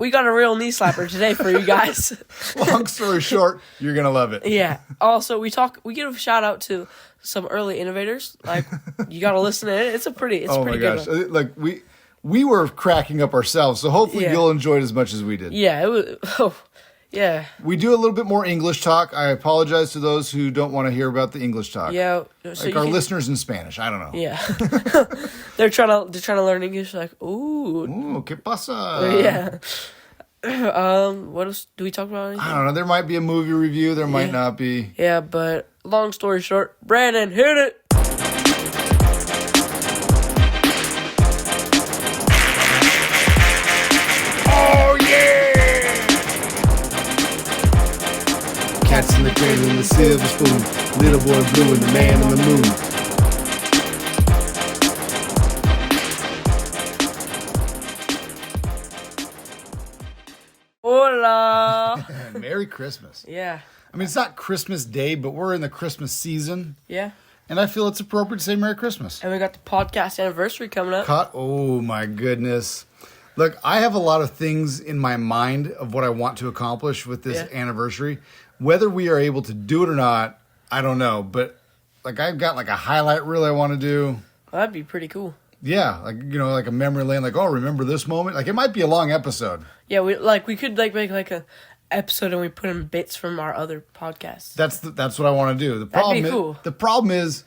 we got a real knee slapper today for you guys. Long story short, you're going to love it. Yeah. Also, we give a shout out to some early innovators. Like, you got to listen to it. It's pretty good one. Like, we were cracking up ourselves, so hopefully you'll enjoy it as much as we did. Yeah, it was... Yeah. We do a little bit more English talk. I apologize to those who don't want to hear about the English talk. Yeah. So like our listeners in Spanish. I don't know. Yeah. they're trying to learn English, like, ooh, ¿qué pasa? Yeah. What else do we talk about? Anything? I don't know. There might be a movie review. There might not be. Yeah, but long story short, Brandon, hit it. Cats in the cradle and the silver spoon. Little boy blue and the man on the moon. Hola. Merry Christmas. Yeah. I mean, it's not Christmas Day, but we're in the Christmas season. Yeah. And I feel it's appropriate to say Merry Christmas. And we got the podcast anniversary coming up. Oh, my goodness. Look, I have a lot of things in my mind of what I want to accomplish with this anniversary. Whether we are able to do it or not, I don't know. But like I've got like a highlight reel I want to do. Well, that'd be pretty cool. Yeah, like a memory lane. Like, oh, remember this moment? Like it might be a long episode. Yeah, we could make like a episode and we put in bits from our other podcasts. That's what I want to do. That'd be cool. The problem is,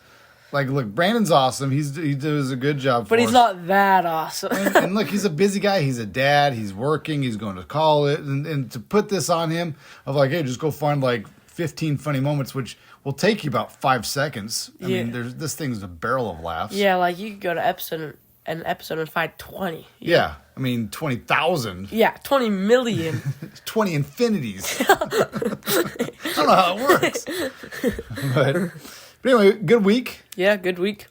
like, look, Brandon's awesome. He does a good job. But he's not that awesome. and look, he's a busy guy. He's a dad. He's working. He's going to college. And to put this on him of like, hey, just go find like 15 funny moments, which will take you about 5 seconds. I mean, this thing's a barrel of laughs. Yeah, like you could go to episode and find 20. Yeah. I mean, 20,000. Yeah, 20 million. 20 infinities. I don't know how it works. But anyway, good week. Yeah, good week.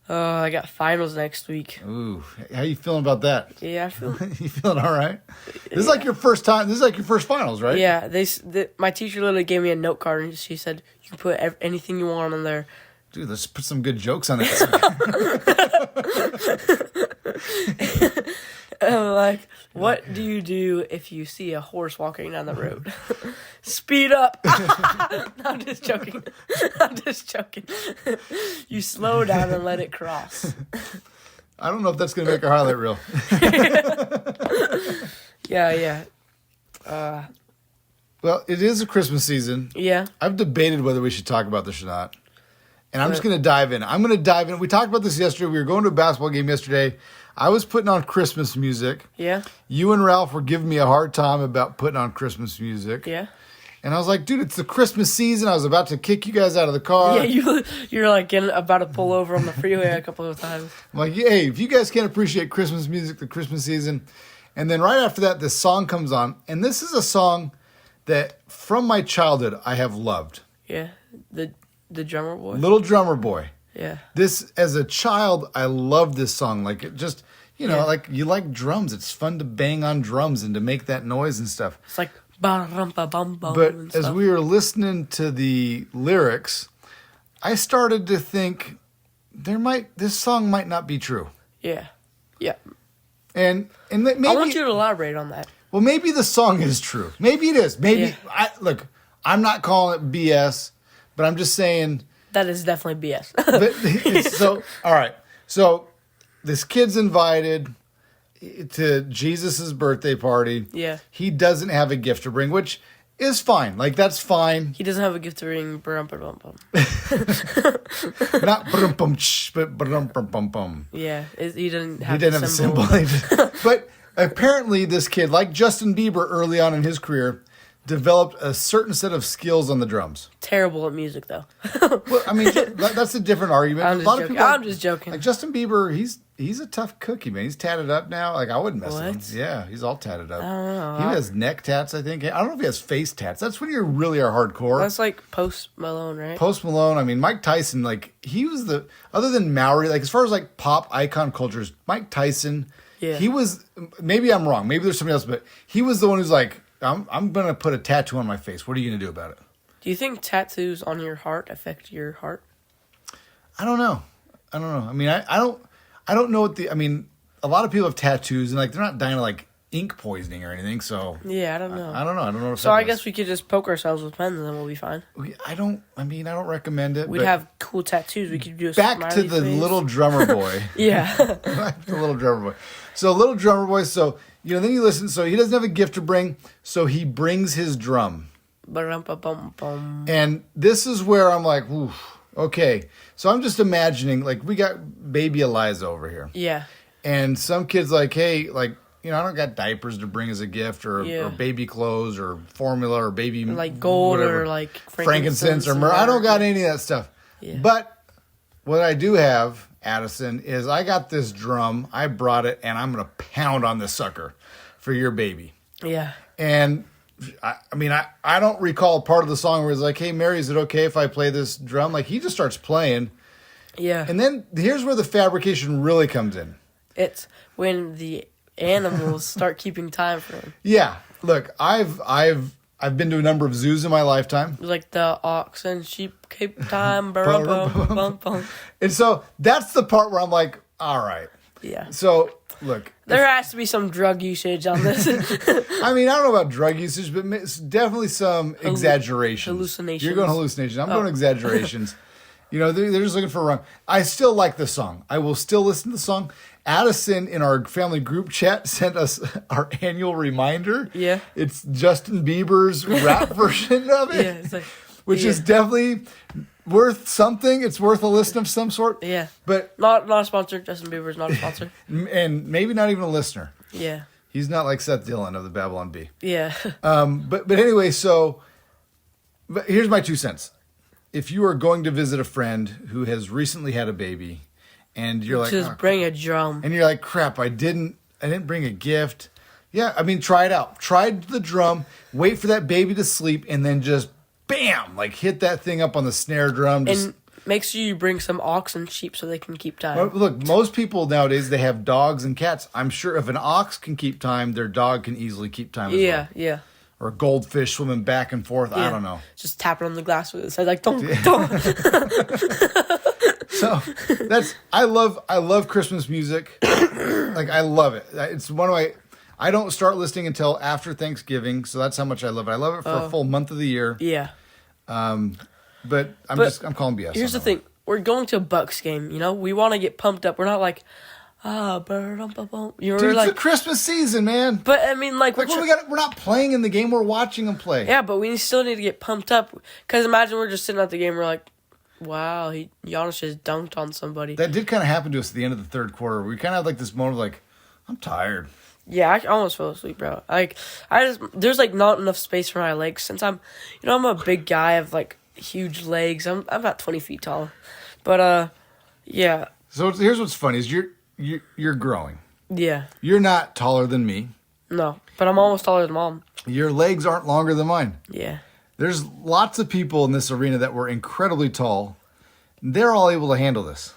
I got finals next week. Ooh, how you feeling about that? Yeah, I feel. You feeling all right? This is like your first time. This is like your first finals, right? Yeah, my teacher literally gave me a note card and she said you can put anything you want on there. Dude, let's put some good jokes on it. I'm like, what do you do if you see a horse walking down the road? Speed up. I'm just joking. You slow down and let it cross. I don't know if that's going to make our highlight reel. Yeah. Well, it is a Christmas season. Yeah. I've debated whether we should talk about this or not. And I'm just going to dive in. I'm going to dive in. We talked about this yesterday. We were going to a basketball game yesterday. I was putting on Christmas music. Yeah. You and Ralph were giving me a hard time about putting on Christmas music. Yeah. And I was like, dude, it's the Christmas season. I was about to kick you guys out of the car. Yeah, you're like about to pull over on the freeway a couple of times. I'm like, hey, if you guys can't appreciate Christmas music, the Christmas season. And then right after that, this song comes on. And this is a song that from my childhood I have loved. Yeah. The drummer boy. Little Drummer Boy. Yeah. This, as a child, I loved this song. Like, it just, like, you like drums. It's fun to bang on drums and to make that noise and stuff. It's like, ba-rum-ba-bum-bum. But as we were listening to the lyrics, I started to think, this song might not be true. Yeah. Yeah. And maybe, I want you to elaborate on that. Well, maybe the song is true. Maybe it is. Maybe, look, I'm not calling it BS. But I'm just saying... That is definitely BS. All right. So, this kid's invited to Jesus' birthday party. Yeah. He doesn't have a gift to bring, which is fine. Like, that's fine. He doesn't have a gift to bring. Brum-bum-bum. Not brum-bum, but brum-bum-bum. Yeah. He didn't have a symbol. But apparently, this kid, like Justin Bieber early on in his career... developed a certain set of skills on the drums. Terrible at music, though. Well, I mean, that's a different argument. I'm just joking. Like Justin Bieber, he's a tough cookie, man. He's tatted up now. Like, I wouldn't mess with him. Yeah, he's all tatted up. I don't know. He has neck tats, I think. I don't know if he has face tats. That's when you really are hardcore. That's like Post Malone, right? Post Malone. I mean, Mike Tyson, like, he was other ttn Maori, like, as far as, like, pop icon cultures, Mike Tyson, he was, maybe I'm wrong. Maybe there's somebody else, but he was the one who's like, I'm going to put a tattoo on my face. What are you going to do about it? Do you think tattoos on your heart affect your heart? I don't know. I mean, I don't know what a lot of people have tattoos and like, they're not dying of like ink poisoning or anything. So yeah, I don't know. I don't know. I don't know. So I guess we could just poke ourselves with pens and then we'll be fine. I don't recommend it. We'd have cool tattoos. We could do a back to the face. little drummer boy. Yeah. The little drummer boy. So little drummer boy. So then you listen. So he doesn't have a gift to bring. So he brings his drum. Ba-dum-ba-bum-bum. And this is where I'm like, ooh, okay. So I'm just imagining, like, we got baby Eliza over here. Yeah. And some kids like, hey, like, I don't got diapers to bring as a gift or baby clothes or formula or baby... Like gold whatever, or like frankincense or myrrh. I don't got any of that stuff. Yeah. But what I do have, Addison, is I got this drum. I brought it, and I'm going to pound on this sucker for your baby. Yeah. And... I don't recall part of the song where it's like, hey, Mary, is it okay if I play this drum? Like, he just starts playing. Yeah. And then here's where the fabrication really comes in. It's when the animals start keeping time for him. Yeah. Look, I've been to a number of zoos in my lifetime. Like the ox and sheep keep time. Bum. And so that's the part where I'm like, all right. Yeah. So, look. There has to be some drug usage on this. I mean, I don't know about drug usage, but it's definitely some exaggerations. Hallucinations. You're going hallucinations. I'm going exaggerations. They're just looking for a run. I still like the song. I will still listen to the song. Addison in our family group chat sent us our annual reminder. Yeah. It's Justin Bieber's rap version of it. Yeah, it's like, which is definitely worth something. It's worth a listen of some sort. Yeah. But not a sponsor. Justin Bieber's not a sponsor. And maybe not even a listener. Yeah. He's not like Seth Dillon of the Babylon Bee. Yeah. But anyway, but here's my 2 cents. If you are going to visit a friend who has recently had a baby and you're like, just bring a drum. And you're like, crap, I didn't bring a gift. Yeah, try it out. Try the drum, wait for that baby to sleep, and then just bam, like hit that thing up on the snare drum. And make sure you bring some ox and sheep so they can keep time. Well, look, most people nowadays, they have dogs and cats. I'm sure if an ox can keep time, their dog can easily keep time as well. Yeah. Or a goldfish swimming back and forth. Yeah. I don't know. Just tapping on the glass with his head like, don't. So I love Christmas music. Like, I love it. It's one of my... I don't start listening until after Thanksgiving, so that's how much I love it. I love it for a full month of the year. Yeah. But I'm calling BS. Here's the thing. We're going to a Bucks game, We want to get pumped up. We're not like, Dude, it's the Christmas season, man. But I mean, like we're not playing in the game. We're watching them play. Yeah, but we still need to get pumped up. Because imagine we're just sitting at the game. We're like, wow, Giannis just dunked on somebody. That did kind of happen to us at the end of the third quarter. We kind of had like this moment of like, I'm tired. Yeah, I almost fell asleep, bro. Like, there's like not enough space for my legs since I'm a big guy. I have like huge legs. I'm about 20 feet tall, but yeah. So here's what's funny is you're growing. Yeah. You're not taller than me. No, but I'm almost taller than Mom. Your legs aren't longer than mine. Yeah. There's lots of people in this arena that were incredibly tall. They're all able to handle this.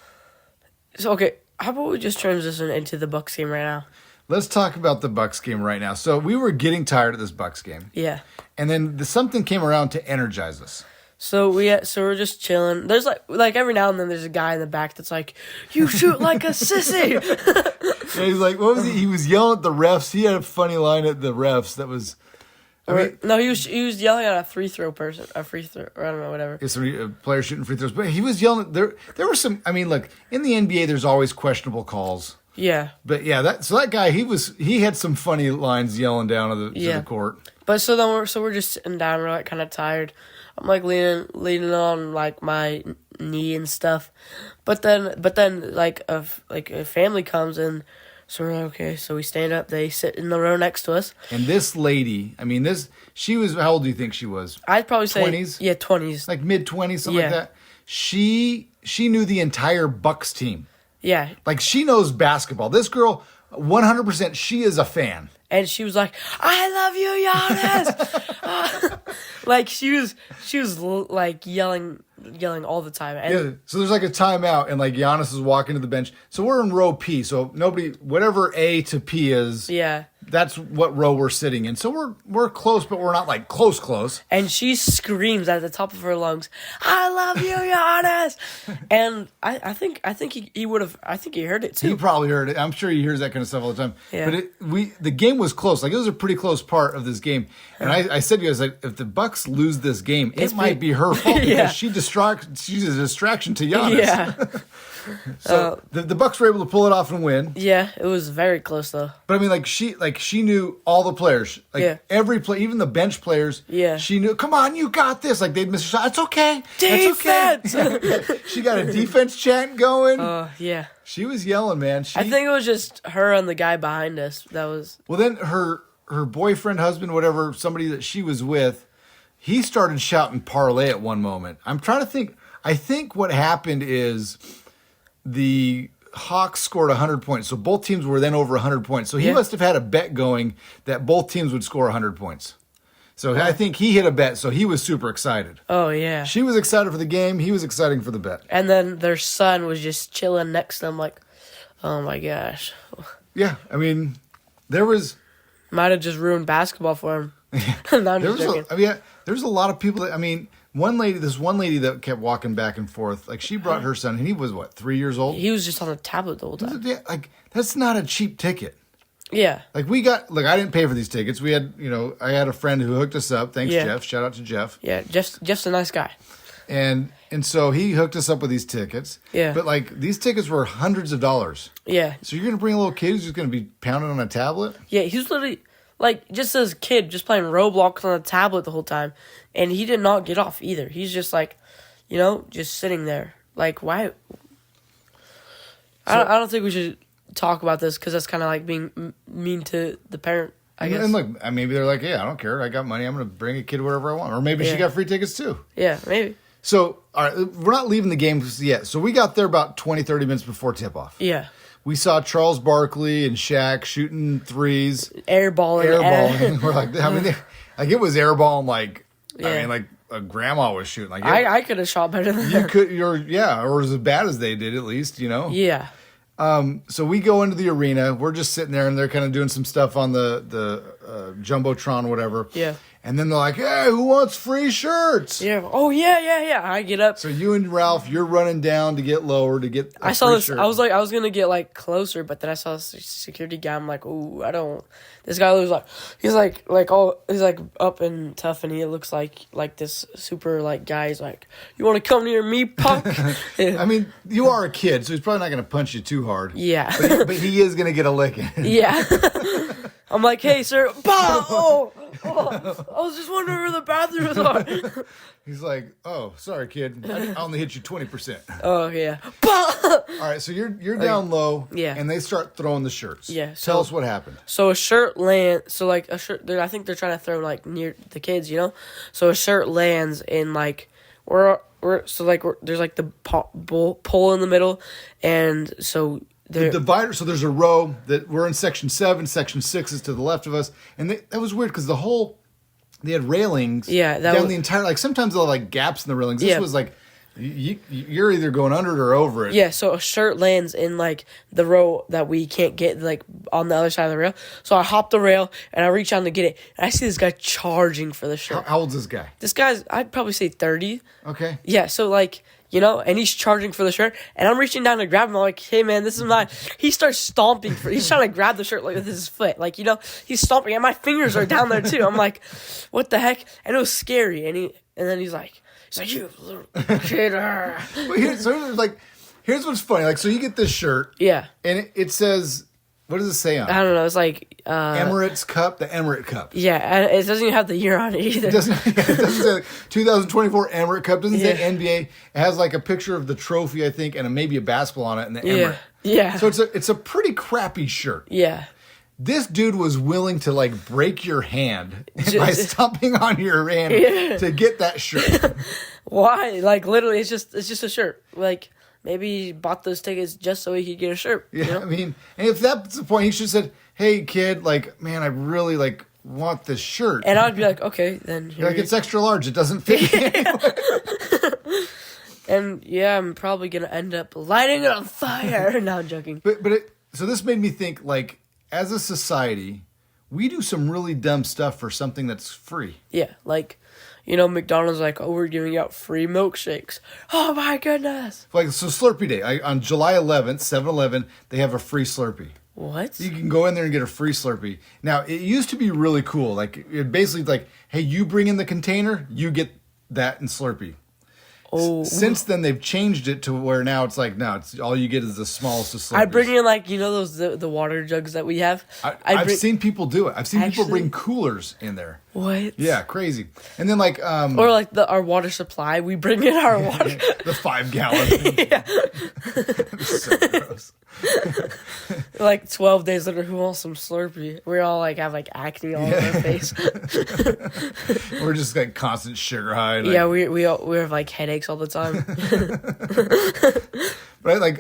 So okay, how about we just transition into the Bucks game right now? Let's talk about the Bucks game right now. So we were getting tired of this Bucks game. Yeah. And then something came around to energize us. So we're just chilling. There's like every now and then there's a guy in the back that's like, "You shoot like a sissy." Yeah, he's like, what was he? He was yelling at the refs. He had a funny line at the refs that was. No, he was yelling at a free throw, or I don't know, whatever. Yeah, a player shooting free throws, but he was yelling. There were some. I mean, look, in the NBA, there's always questionable calls. Yeah. But yeah, that guy, he had some funny lines yelling down to the court. But so we're just sitting down, we're like kind of tired. I'm like leaning on like my knee and stuff. But then like a family comes in, so we're like, okay, so we stand up, they sit in the row next to us. And this lady, she was, how old do you think she was? I'd probably say 20s? Yeah, 20s. Like mid-20s, something like that. She knew the entire Bucks team. Yeah. Like, she knows basketball. This girl, 100%, she is a fan. And she was like, "I love you, Giannis!" Like she was like yelling all the time. And yeah. So there's like a timeout, and like Giannis is walking to the bench. So we're in row P. So nobody, whatever A to P is. Yeah. that's what row we're sitting in. So we're close, but we're not like close. And she screams at the top of her lungs, "I love you, Giannis!" And I think he would have. I think he heard it too. He probably heard it. I'm sure he hears that kind of stuff all the time. Yeah. But the game was close. Like, it was a pretty close part of this game. And I said to you, I was like, if the Bucks lose this game, it might be her fault because she's a distraction to Giannis. Yeah. So the Bucks were able to pull it off and win. Yeah, it was very close though. But I mean, she knew all the players, every play, even the bench players. Yeah, she knew. Come on, you got this. Like, they'd miss a shot. It's okay. Defense. It's okay. She got a defense chant going. Yeah. She was yelling, man. I think it was just her and the guy behind us. That was. Well, then her boyfriend, husband, whatever, somebody that she was with, he started shouting parlay at one moment. I'm trying to think. I think what happened is the Hawks scored 100 points. So both teams were then over 100 points. So he must have had a bet going that both teams would score 100 points. So I think he hit a bet, so he was super excited. Oh, yeah. She was excited for the game. He was excited for the bet. And then their son was just chilling next to them like, oh, my gosh. Yeah, I mean, there was... Might have just ruined basketball for him. No, I'm just joking. There's a lot of people that... I mean... This one lady that kept walking back and forth, like, she brought her son, and he was, 3 years old? He was just on the tablet the whole time. Like, that's not a cheap ticket. Yeah. Like, I didn't pay for these tickets. We had, I had a friend who hooked us up. Thanks, Jeff. Shout out to Jeff. Yeah, Jeff's a nice guy. And so he hooked us up with these tickets. Yeah. But, these tickets were hundreds of dollars. Yeah. So you're going to bring a little kid who's just going to be pounding on a tablet? Yeah, he was literally... just as a kid, just playing Roblox on a tablet the whole time. And he did not get off either. He's just just sitting there. Like, why? I don't think we should talk about this because that's kind of like being mean to the parent, I guess. And look, maybe they're like, yeah, I don't care. I got money. I'm going to bring a kid wherever I want. Or maybe she got free tickets too. Yeah, maybe. So, all right, we're not leaving the game yet. So we got there about 20, 30 minutes before tip-off. Yeah. We saw Charles Barkley and Shaq shooting threes. Airballing. We're like, it was airballing like a grandma was shooting. Like, I could have shot better than that. Or as bad as they did, at least, Yeah. So we go into the arena. We're just sitting there, and they're kind of doing some stuff on the Jumbotron, whatever. Yeah. And then they're like, hey, who wants free shirts? Yeah. Oh, yeah. I get up. So you and Ralph, you're running down to get lower to get I saw this. shirt. I was going to get, closer, but then I saw a security guy. I'm like, ooh, I don't. This guy looks like, he's up and tough, and he looks like this super, guy. He's like, you want to come near me, punk? I mean, you are a kid, so he's probably not going to punch you too hard. Yeah. But he is going to get a licking. Yeah. I'm like, hey, sir. Bah! I was just wondering where the bathrooms are. He's like, oh, sorry, kid. I only hit you 20%. Oh, yeah. All right, so you're down low. Yeah. And they start throwing the shirts. Yeah. Tell us what happened. So a shirt lands. So, a shirt. I think they're trying to throw, near the kids, So a shirt lands in, there's, the pole in the middle. And so... The divider, so there's a row that we're in section 7, section 6 is to the left of us, and that was weird because they had railings down the entire, sometimes they'll have gaps in the railings. This was you're either going under it or over it. Yeah, so a shirt lands in the row that we can't get on the other side of the rail. So I hop the rail and I reach down to get it, and I see this guy charging for the shirt. How old's this guy? This guy's, I'd probably say 30. Okay. Yeah, so and he's charging for the shirt, and I'm reaching down to grab him. I'm like, hey, man, this is mine. He starts stomping. He's trying to grab the shirt with his foot. He's stomping, and my fingers are down there, too. I'm like, what the heck? And it was scary. And then he's like, you little kid. Here's what's funny. So you get this shirt. Yeah. And it says, what does it say on it? I don't know. It's Emirates Cup, the Emirate Cup. Yeah, and it doesn't even have the year on it either. It doesn't say 2024 Emirate Cup. It doesn't say NBA. It has a picture of the trophy, I think, and maybe a basketball on it, and the Emirate. Yeah. So it's a pretty crappy shirt. Yeah. This dude was willing to break your hand by stomping on your hand to get that shirt. Why? Literally, it's just a shirt. Maybe he bought those tickets just so he could get a shirt. Yeah, I mean, and if that's the point, he should have said, hey, kid, man, I really, want this shirt. And I'd be like, okay, then here it's extra large. It doesn't fit me anyway. And, I'm probably going to end up lighting it on fire. No, I'm joking. So this made me think, as a society, we do some really dumb stuff for something that's free. Yeah, like, McDonald's like, oh, we're giving out free milkshakes. Oh my goodness! Like, so Slurpee Day on July 11th, 7-Eleven, they have a free Slurpee. What? You can go in there and get a free Slurpee. Now, it used to be really cool. Like, it basically like, hey, you bring in the container, you get that in Slurpee. Oh. Since then, they've changed it to where now it's like, no, it's all you get is the smallest of Slurpees. I bring in, like, those the water jugs that we have. I've seen people do it. I've seen people bring coolers in there. What? Yeah, crazy. And then like or like our water supply, we bring in our water. The 5-gallon. Yeah. So gross. Like 12 days later, who wants some Slurpee? We all like have like acne all over our face. We're just like constant sugar high. Like, yeah, we have like headaches all the time. Right, like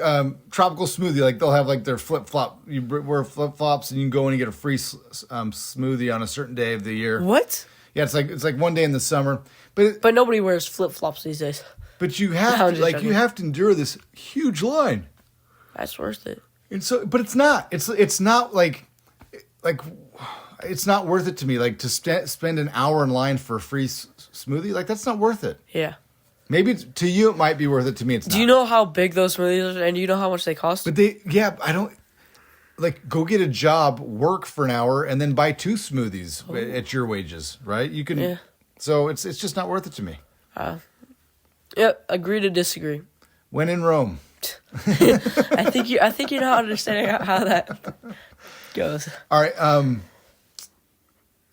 tropical smoothie, like they'll have like their flip flop. You wear flip flops and you can go in and get a free smoothie on a certain day of the year. What? Yeah, it's like one day in the summer, but nobody wears flip flops these days. But you have to you have to endure this huge line. That's worth it. And so, but it's not. It's not like it's not worth it to me. Like to spend an hour in line for a free smoothie, like that's not worth it. Yeah. Maybe to you it might be worth it. To me, it's not. Do you know how big those smoothies are, and do you know how much they cost? But I don't. Like, go get a job, work for an hour, and then buy 2 smoothies at your wages, right? You can. Yeah. So it's just not worth it to me. Yep. Agree to disagree. When in Rome. I think you're not understanding how that goes. All right.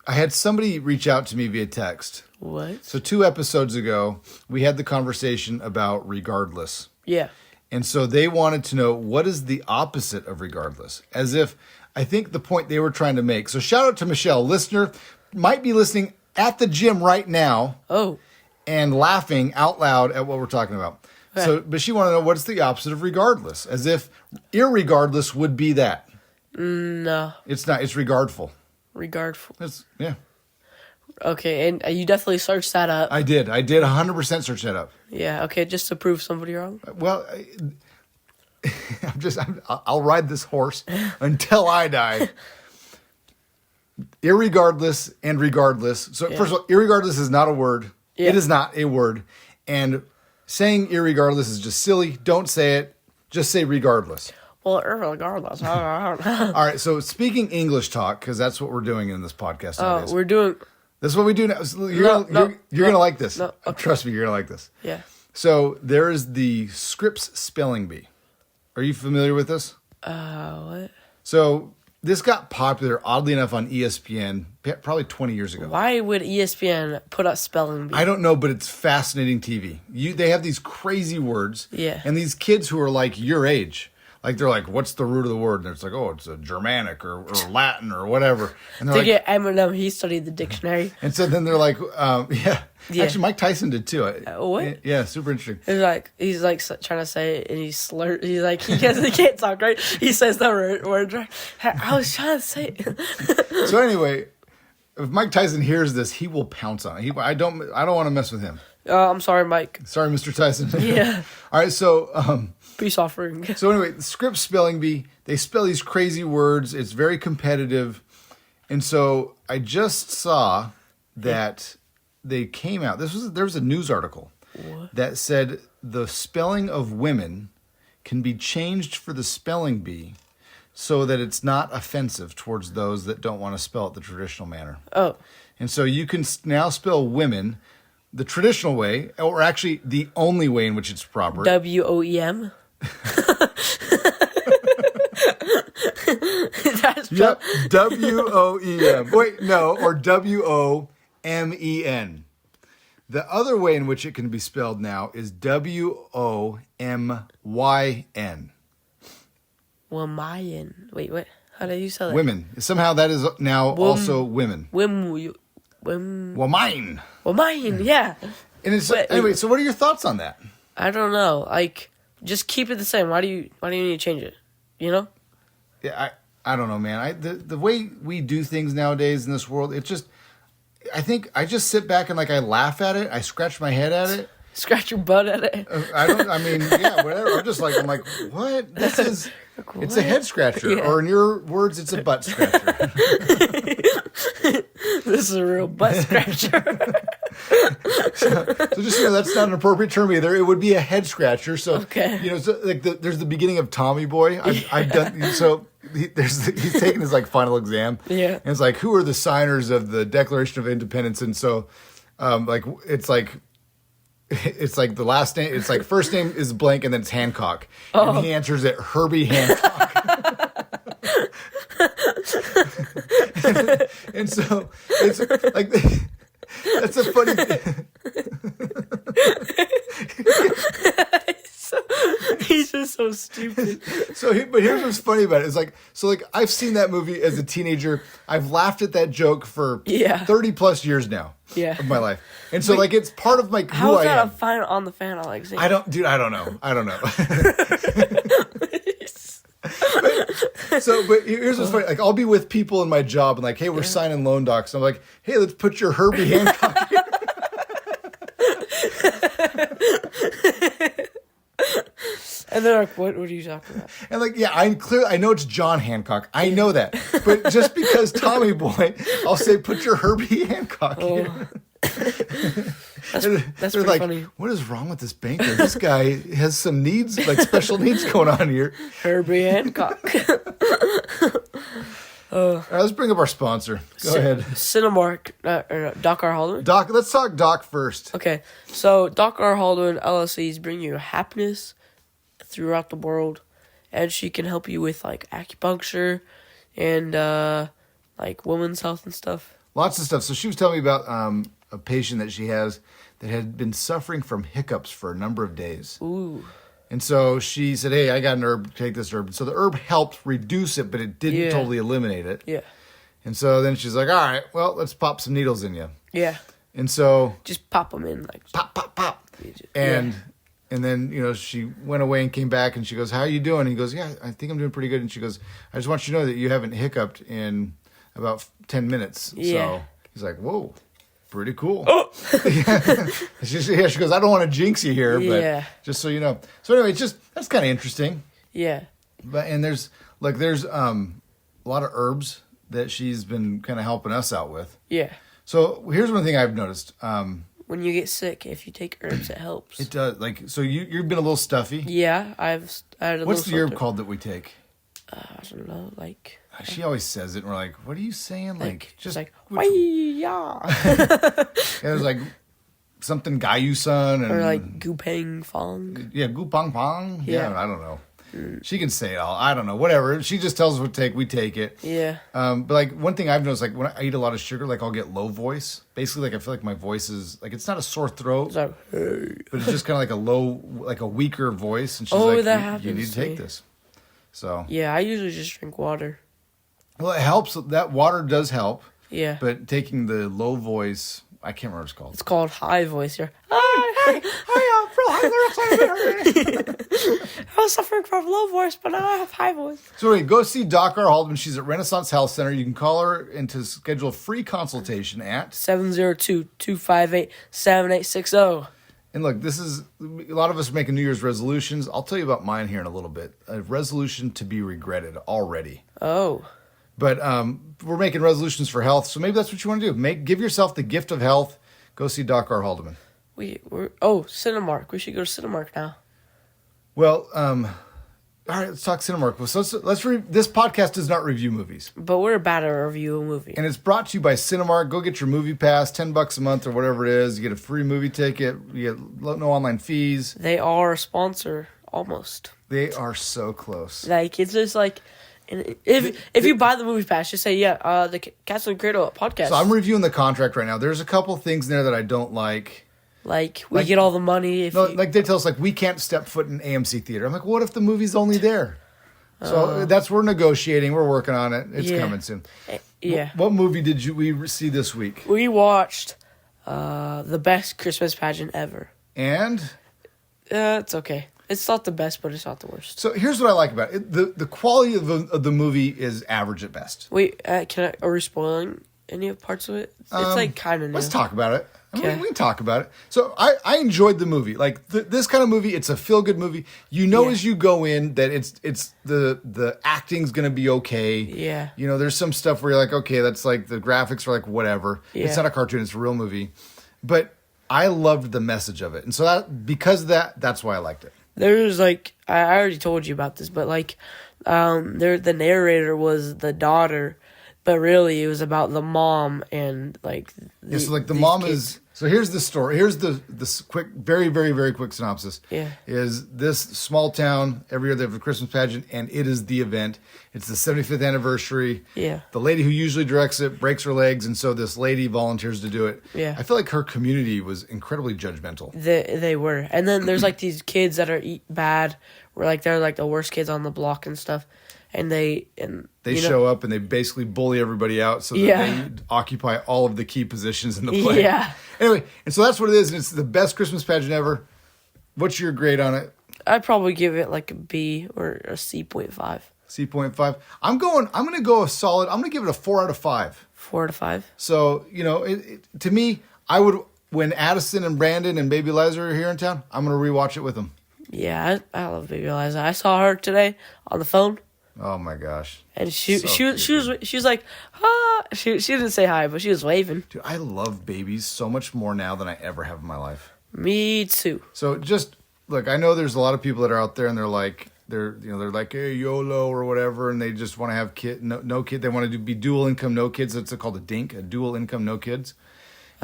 I had somebody reach out to me via text. What? So 2 episodes ago, we had the conversation about regardless. Yeah. And so they wanted to know, what is the opposite of regardless? As if, I think the point they were trying to make. So shout out to Michelle, listener, might be listening at the gym right now. Oh. And laughing out loud at what we're talking about. Okay. So, but she wanted to know, what's the opposite of regardless? As if irregardless would be that. No. It's not. It's regardful. Regardful. Yeah. Okay, and you definitely searched that up. I did 100% search that up. Yeah, okay, just to prove somebody wrong. Well, I'll ride this horse until I die. Irregardless and regardless. So first of all, irregardless is not a word. Yeah. It is not a word. And saying irregardless is just silly. Don't say it. Just say regardless. Well, regardless. All right, so speaking English talk, because that's what we're doing in this podcast nowadays. We're doing... This is what we do now. You're going to like this. No, okay. Trust me, you're going to like this. Yeah. So there is the Scripps Spelling Bee. Are you familiar with this? What? So this got popular, oddly enough, on ESPN probably 20 years ago. Why would ESPN put out Spelling Bee? I don't know, but it's fascinating TV. They have these crazy words. Yeah. And these kids who are like your age, like they're like, what's the root of the word? And it's like, oh, it's a Germanic or Latin or whatever. And they're like, Eminem, he studied the dictionary. And so then they're like, yeah. Actually, Mike Tyson did too. What? Yeah, super interesting. He's like trying to say it and he slurs. He's like, he can't talk right. He says the word right. I was trying to say it. So anyway, if Mike Tyson hears this, he will pounce on it. I don't want to mess with him. I'm sorry, Mike. Sorry, Mr. Tyson. Yeah. All right, so... Peace offering. So anyway, the Scripps Spelling Bee, they spell these crazy words. It's very competitive. And so I just saw that they came out. There was a news article that said the spelling of women can be changed for the spelling bee so that it's not offensive towards those that don't want to spell it the traditional manner. Oh. And so you can now spell women the traditional way, or actually the only way in which it's proper. WOEM. Yep, WOEM. Wait, no, or WOMEN. The other way in which it can be spelled now is WOMYN. Womayan. Wait, what? How do you spell that? Women. Somehow that is now also women. Womayan. Womayan, yeah. And it's anyway. So, what are your thoughts on that? I don't know. Like, just keep it the same. Why do you need to change it? You know? Yeah, I don't know, man. The way we do things nowadays in this world, it just, I think I just sit back and like I laugh at it. I scratch my head at it. Scratch your butt at it. Yeah, whatever. I'm like, what? This is, it's a head scratcher, or in your words, it's a butt scratcher. This is a real butt scratcher. So just that's not an appropriate term either. It would be a head scratcher. So okay. So like there's the beginning of Tommy Boy. I've done so. He's taking his like final exam. Yeah. And it's like, who are the signers of the Declaration of Independence? And so, it's like the last name. It's like first name is blank and then it's Hancock. Oh. And he answers it Herbie Hancock. and so it's like that's a funny. He's just so stupid. But here's what's funny about it. It's like, I've seen that movie as a teenager. I've laughed at that joke for 30 plus years now of my life. And so, it's part of my how who is I am. that on the final exam? I don't know. But here's what's funny. Like, I'll be with people in my job and like, hey, we're signing loan docs. And I'm like, hey, let's put your Herbie Hancock here. And they're like, what are you talking about? And like, I know it's John Hancock. I know that. But just because Tommy Boy, I'll say, put your Herbie Hancock here. That's pretty like, funny. what is wrong with this banker? This guy has some needs, like special needs going on here. Herbie Hancock. All right, let's bring up our sponsor. Go ahead. Cinemark, Doc R. Haldeman. Let's talk Doc first. Okay, so Doc R. Haldeman LLCs bring you happiness throughout the world, and she can help you with like acupuncture and like women's health and stuff. Lots of stuff. So she was telling me about a patient that she has that had been suffering from hiccups for a number of days. Ooh. And so she said, hey, I got an herb, take this herb. So the herb helped reduce it, but it didn't totally eliminate it. Yeah. And so then she's like, all right, well, let's pop some needles in you. Yeah. And so... just pop them in. Like pop, pop, pop. And then, she went away and came back and she goes, how are you doing? And he goes, yeah, I think I'm doing pretty good. And she goes, I just want you to know that you haven't hiccuped in about 10 minutes. Yeah. So he's like, whoa. Pretty cool. Oh! She goes, I don't want to jinx you here, but just so you know. So anyway, that's kind of interesting. Yeah. And there's a lot of herbs that she's been kind of helping us out with. Yeah. So here's one thing I've noticed. When you get sick, if you take herbs, it helps. It does. Like, so you've been a little stuffy. Yeah, I had a What's the little herb called that we take? I don't know, like... She always says it, and we're like, what are you saying? Like just like, yeah. There's like something Gaiyu-san and... or like Gupang Fong. Yeah, Gupang Pong. Yeah, I don't know. She can say it all. I don't know. Whatever. She just tells us what to take. We take it. Yeah. But like one thing I've noticed, like when I eat a lot of sugar, like I'll get low voice. Basically, like I feel like my voice is like it's not a sore throat, It's like, hey. but it's just kind of like a low, like a weaker voice. And she's like, you need to take this. So yeah, I usually just drink water. Well, it helps. That water does help. Yeah. But taking the low voice, I can't remember what it's called. It's called high voice here. Hi, I was suffering from low voice, but now I have high voice. So anyway, go see Doc R. Haldeman. She's at Renaissance Health Center. You can call her and to schedule a free consultation at 702-258-7860. And look, this is a lot of us are making New Year's resolutions. I'll tell you about mine here in a little bit. A resolution to be regretted already. Oh. But we're making resolutions for health, so maybe that's what you want to do. Give yourself the gift of health. Go see Doc R. Haldeman. Cinemark. We should go to Cinemark now. Well, all right, let's talk Cinemark. So this podcast does not review movies. But we're about to review a movie. And it's brought to you by Cinemark. Go get your movie pass, $10 a month or whatever it is. You get a free movie ticket. You get no online fees. They are a sponsor, almost. They are so close. Like, it's just like... If you buy the movie pass, just say, the Cats and Cradle podcast. So I'm reviewing the contract right now. There's a couple things in there that I don't like. Like, we get all the money. Like they tell us, like, we can't step foot in AMC theater. I'm like, what if the movie's only there? So we're negotiating. We're working on it. It's coming soon. Yeah. What movie did we see this week? We watched the best Christmas pageant ever. And? It's okay. It's not the best, but it's not the worst. So here's what I like about it. The quality of the movie is average at best. Wait, are we spoiling any parts of it? It's like kind of new. Let's talk about it. Okay. We can talk about it. So I enjoyed the movie. Like this kind of movie, it's a feel good movie. You know, as you go in that it's the acting's gonna be okay. Yeah. You know, there's some stuff where you're like, okay, that's like the graphics are like whatever. Yeah. It's not a cartoon, it's a real movie. But I loved the message of it, and so because of that, that's why I liked it. There's like I already told you about this, but like, the narrator was the daughter. But really, it was about the mom and like. So like the mom kids. So here's the story. Here's the quick, very, very, very quick synopsis. Yeah. Is this small town every year they have a Christmas pageant and it is the event. It's the 75th anniversary. Yeah. The lady who usually directs it breaks her legs, and so this lady volunteers to do it. Yeah. I feel like her community was incredibly judgmental. They were, and then there's like these kids that are bad, where like they're like the worst kids on the block and stuff. And they show up and they basically bully everybody out so that they occupy all of the key positions in the play. Yeah. Anyway, and so that's what it is, and it's the best Christmas pageant ever. What's your grade on it? I'd probably give it like a B or a C.5. C.5. I'm gonna go a solid. I'm gonna give it a 4 out of 5. 4 out of 5. So to me, I would when Addison and Brandon and Baby Liza are here in town, I'm gonna rewatch it with them. Yeah, I love Baby Liza. I saw her today on the phone. Oh my gosh! And she was like, ah. She didn't say hi, but she was waving. Dude, I love babies so much more now than I ever have in my life. Me too. So just look, I know there's a lot of people that are out there and they're like, hey, YOLO or whatever, and they just want to have no kid. They want to be dual income, no kids. That's called a DINK, a dual income, no kids,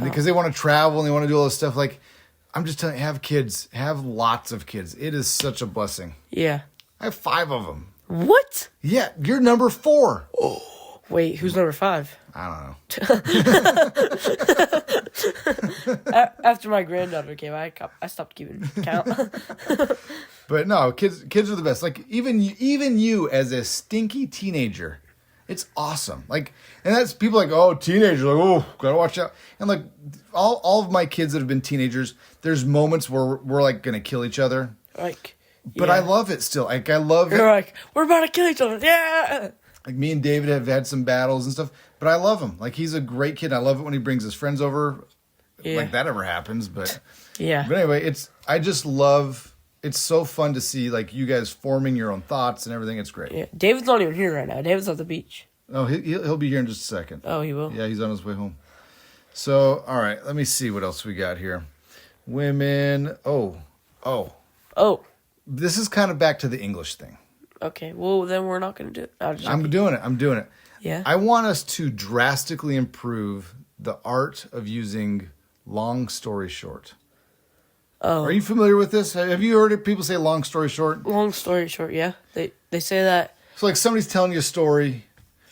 because they want to travel and they want to do all this stuff. Like, I'm just telling you, have kids, have lots of kids. It is such a blessing. Yeah, I have 5 of them. What? Yeah, you're number 4. Oh, wait, who's number 5? I don't know. After my granddaughter came, I stopped keeping count. But no, kids are the best. Like even you as a stinky teenager, it's awesome. Like, and that's people like, oh, teenagers, like, oh, gotta watch out. And like all of my kids that have been teenagers, there's moments where we're like gonna kill each other. Like. But I love it still. Like, I love it. You're like, we're about to kill each other. Yeah. Like, me and David have had some battles and stuff. But I love him. Like, he's a great kid. I love it when he brings his friends over. Yeah. Like, that ever happens. But yeah. But anyway, I just love, it's so fun to see, like, you guys forming your own thoughts and everything. It's great. Yeah. David's not even here right now. David's at the beach. Oh, he'll be here in just a second. Oh, he will? Yeah, he's on his way home. So, all right. Let me see what else we got here. Women. Oh. This is kind of back to the English thing. Okay, well, then we're not going to do it. I'm doing it. Yeah? I want us to drastically improve the art of using long story short. Oh. Are you familiar with this? Have you heard people say long story short? Long story short, yeah. They say that. So like somebody's telling you a story,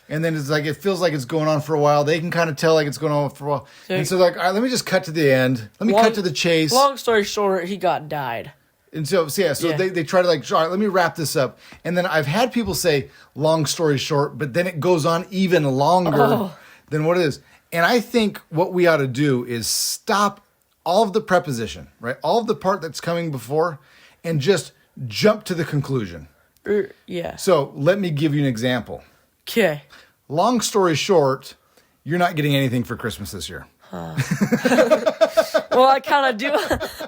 and then it's like it feels like it's going on for a while. They can kind of tell like it's going on for a while. And so like, all right, let me just cut to the end. Let me cut to the chase. Long story short, he died. And so they try to like, all right, let me wrap this up. And then I've had people say, long story short, but then it goes on even longer than what it is. And I think what we ought to do is stop all of the preposition, right? All of the part that's coming before and just jump to the conclusion. Yeah. So let me give you an example. Okay. Long story short, you're not getting anything for Christmas this year. Well, I kind of do.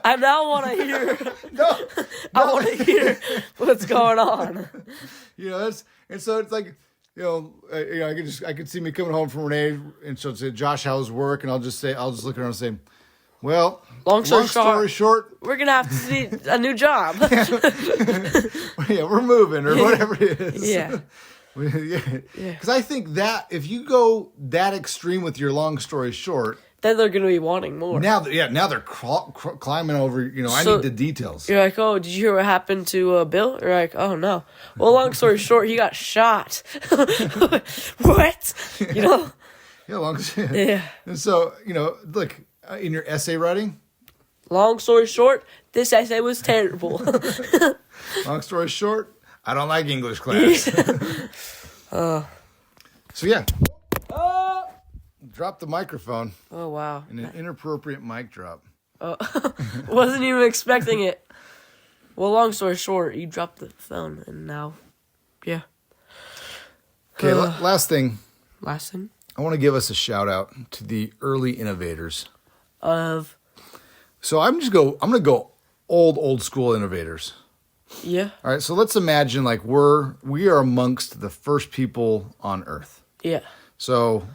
I now want to hear. No. I want to hear what's going on. You know, and so it's like, I could see me coming home from Renee, and she'll say, "Josh, how's work?" And I'll just look around and say, "Well, long story short, we're gonna have to see a new job." Yeah, we're moving or whatever it is. Yeah. Because I think that if you go that extreme with your long story short, then they're going to be wanting more. Now they're climbing over, I need the details. You're like, oh, did you hear what happened to Bill? You're like, oh, no. Well, long story short, he got shot. What? Yeah, long story. Yeah. And so, look, in your essay writing. Long story short, this essay was terrible. Long story short, I don't like English class. So, yeah. Drop the microphone. Oh, wow. In an inappropriate mic drop. Wasn't even expecting it. Well, long story short, you dropped the phone, and now, yeah. Okay, last thing. Last thing? I want to give us a shout out to the early innovators. So I'm going to go old school innovators. Yeah. All right. So let's imagine like we are amongst the first people on Earth. Yeah. So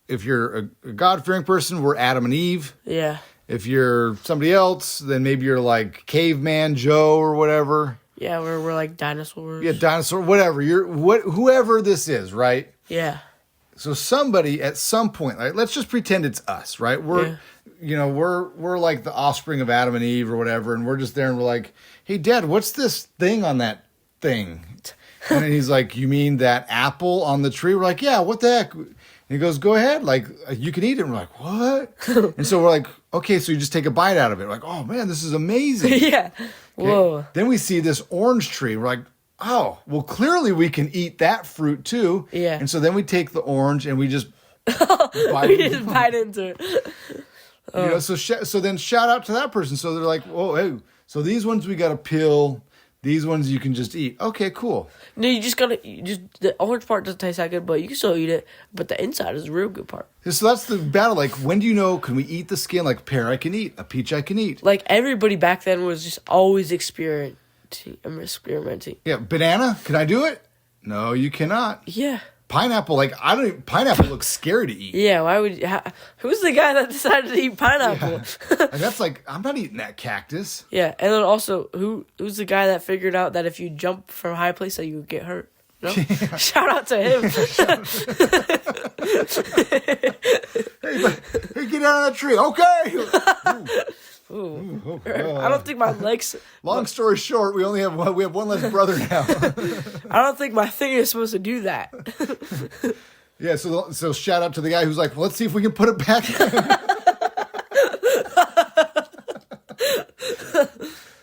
if you're a God-fearing person, we're Adam and Eve. Yeah. If you're somebody else, then maybe you're like Caveman Joe or whatever. Yeah, we're like dinosaurs. Yeah, dinosaur, whatever. Whoever this is, right? Yeah. So somebody at some point, like let's just pretend it's us, right? We're like the offspring of Adam and Eve or whatever, and we're just there and we're like, "Hey, Dad, what's this thing on that thing?" And then he's like, "You mean that apple on the tree?" We're like, "Yeah, what the heck?" And he goes, "Go ahead, like you can eat it." And we're like, "What?" And so we're like, "Okay," so you just take a bite out of it. We're like, "Oh man, this is amazing." Yeah. Okay. Whoa. Then we see this orange tree. We're like, "Oh, well, clearly we can eat that fruit too." Yeah. And so then we take the orange and we just bite into it. You know, so then shout out to that person. So they're like, "Oh, hey, so these ones we got to peel. These ones you can just eat." Okay, cool. No, the orange part doesn't taste that good, but you can still eat it. But the inside is the real good part. So that's the battle. Like, when do you know, can we eat the skin? Like, pear I can eat, a peach I can eat. Like, everybody back then was just always experimenting. Yeah, banana, can I do it? No, you cannot. Yeah. Pineapple, like, pineapple looks scary to eat. Yeah, why would who's the guy that decided to eat pineapple? Yeah. Like, that's like, I'm not eating that cactus. Yeah, and then also, who's the guy that figured out that if you jump from a high place that you would get hurt? No? Yeah. Shout out to him. Hey, get down on that tree. Okay. Ooh. I don't think my legs. Long story short, we have one less brother now. I don't think my thing is supposed to do that. Yeah, so shout out to the guy who's like, well, let's see if we can put it back.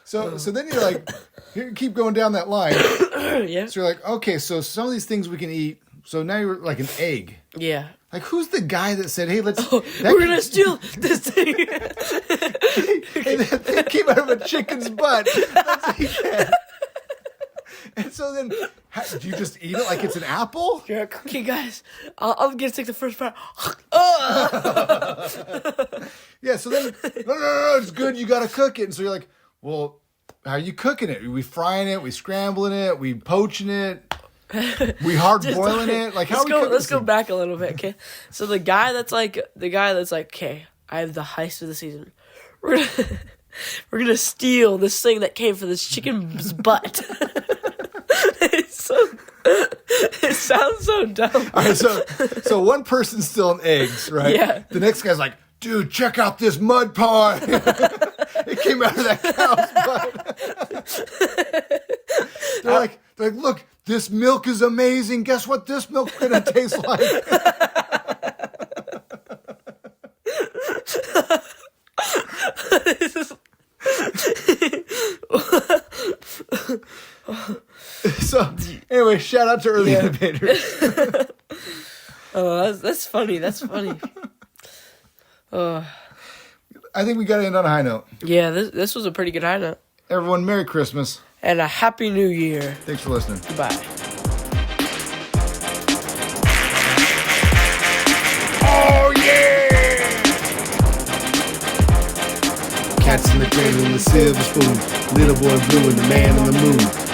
So then you're like, you keep going down that line. Yeah. So you're like, okay, so some of these things we can eat. So now you're like an egg. Yeah. Like, who's the guy that said, hey, let's... we're going to steal this thing. Hey, that thing came out of a chicken's butt. Let's eat that. And so then, do you just eat it like it's an apple? You're like, okay, guys, I'm going to take the first part. Yeah, so then, no, it's good, you got to cook it. And so you're like, well, how are you cooking it? Are we frying it? We scrambling it? We poaching it? We hard boiling it? Like, how are we cooking it? Let's go back a little bit, okay? So the guy that's like, okay, I have the heist of the season. We're gonna steal this thing that came from this chicken's butt. It sounds so dumb. All right, so one person's stealing eggs, right? Yeah. The next guy's like, dude, check out this mud pie. It came out of that cow's butt. They're like, look, this milk is amazing. Guess what this milk's gonna taste like? So anyway, shout out to early innovators. Oh, that's funny. That's funny. I think we got to end on a high note. Yeah, this was a pretty good high note. Everyone, Merry Christmas. And a Happy New Year. Thanks for listening. Goodbye. Oh, yeah! Cats in the cradle and the silver spoon. Little boy blue and the man on the moon.